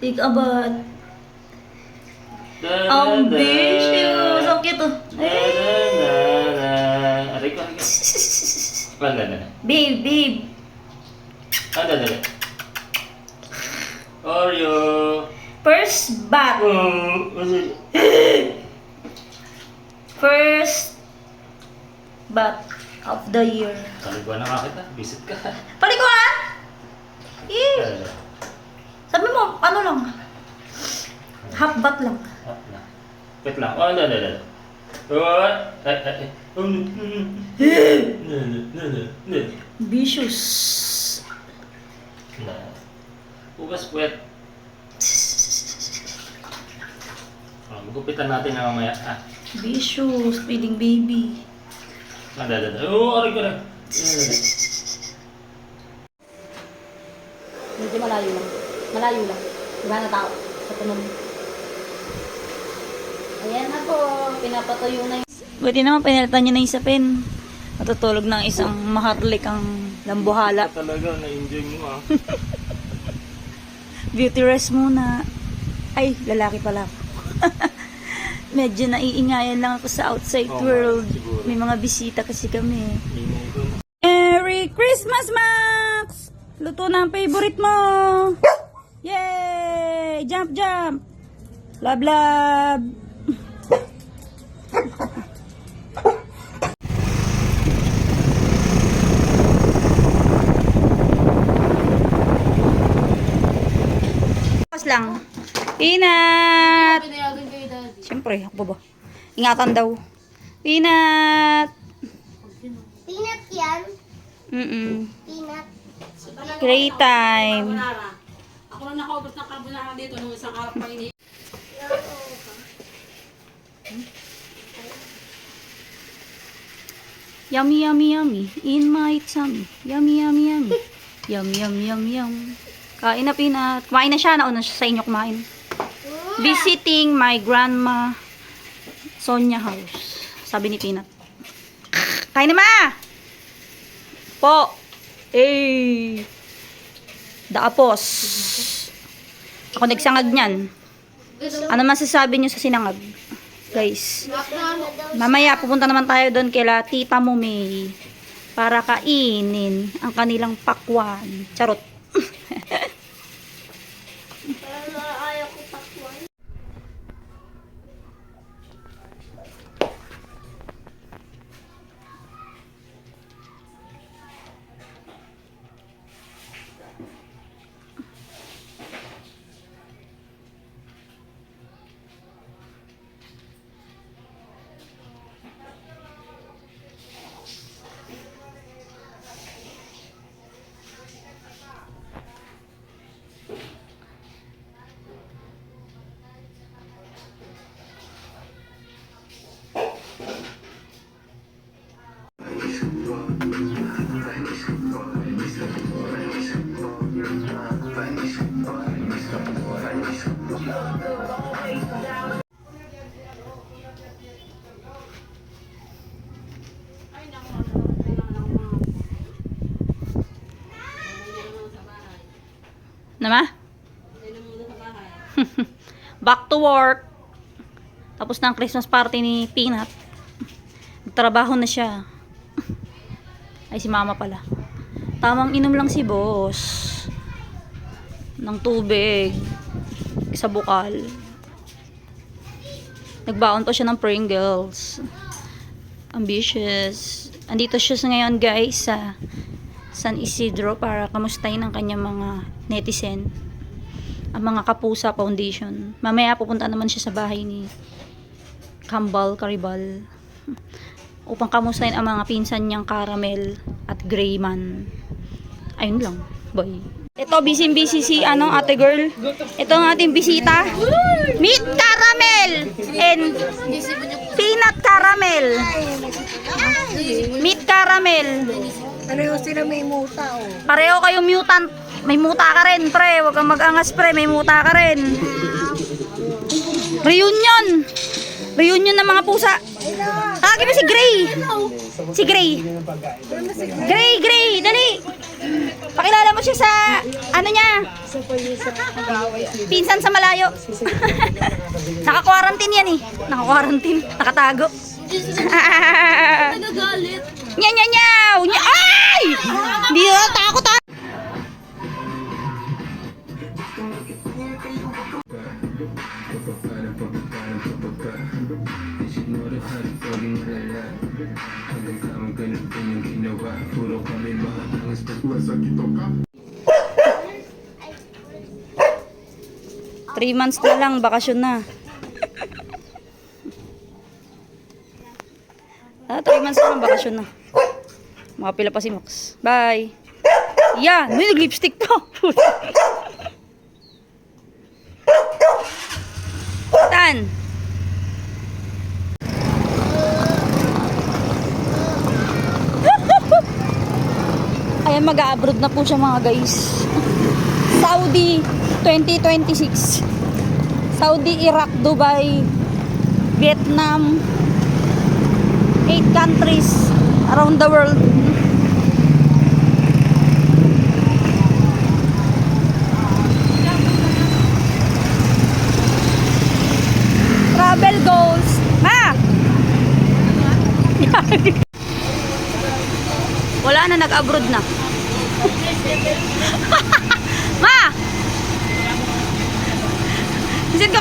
Think about. Ambitious. Ang cute oh. Aray ko. Wala na. Babe, babe. Dali. Oreo. First bat. First bat of the year. Kaliguan na nga kita. Visit ka. Paliguan? Eh. Sabi mo, ano lang? Half bat lang. Wait lang. Oh, dali. Vicious. Ugas puwet. Magupitan natin na mamaya. Vicious. Feeding baby. Dali. Aray ko na. Medyo malayo lang. Malayo lang. Iba na tao. Sa tunog. Ayan na po. Pinapatuyo na yung... Buti naman pinalitan niya na yung sapin. Matutulog ng isang maharlikang lambuhala. Talaga, na-enjoy mo Beauty rest muna. Ay, lalaki pala ako. Medyo naiingayan lang ako sa outside world. Siguro. May mga bisita kasi kami. Merry Christmas, Max! Luto na ang favorite mo! Yay! Jump! Love! Lang. Peanut! Siyempre, ako ba? Ingatan daw. Peanut! Peanut yan? Peanut. Great time. Ako lang nakaubos ng carbonara dito nung isang araw pa ini. Yummy. In my tummy. Yummy. Yum. Kain na, Peanut. Kumain na siya. Nauna siya sa inyo kumain. Visiting my grandma Sonia house. Sabi ni Peanut. Kain na, ma! Po! Daapos. Ako nagsangag niyan. Ano masasabi niyo sa sinangag? Guys. Mamaya pupunta naman tayo doon kila Tita Mumay para kainin ang kanilang pakwan. Charot. Ayaw ko pakwan. Nama? Back to work. Tapos na ang Christmas party ni Peanut. Nagtrabaho na siya. Ay, si mama pala. Tamang inom lang si boss ng tubig sa bukal. Nagbaon pa siya ng Pringles. Ambitious. Andito siya ngayon, guys, sa San Isidro para kamustahin ang kanyang mga netizen, ang mga Kapusa Foundation. Mamaya pupunta naman siya sa bahay ni Kambal Karibal upang kamustahin ang mga pinsan niyang Caramel at Grayman. Ayun lang. Bye. Ito, busy si ate girl. Ito ang ating bisita. Meat Caramel and Peanut Caramel. Meat Caramel. Pareho sila may muta, oh. Pareho kayong mutant. May muta ka rin, pre. Huwag kang mag-angas, pre. May muta ka rin. Reunion. Reunion ng mga pusa. Tawagin mo si Gray. Si Gray. Gray. Dali. Pakilala mo siya sa, ano niya? Pinsan sa malayo. Naka-quarantine yan eh. Naka-quarantine. Nakatago. Nagagalit. Nya, nya, nyaw! Nya, ay! Hindi na takot ah! Three months na lang, bakasyon na. 3 months na lang, bakasyon na. Makapila pa si Max. Bye! Yan! May nag-lipstick pa! Tan! Ayan, mag-a-abroad na po siya mga guys. Saudi 2026. Saudi, Iraq, Dubai, Vietnam, 8 countries around the world. Travel goals. Ma! Wala na, nag-abroad na. Ma! Isin ko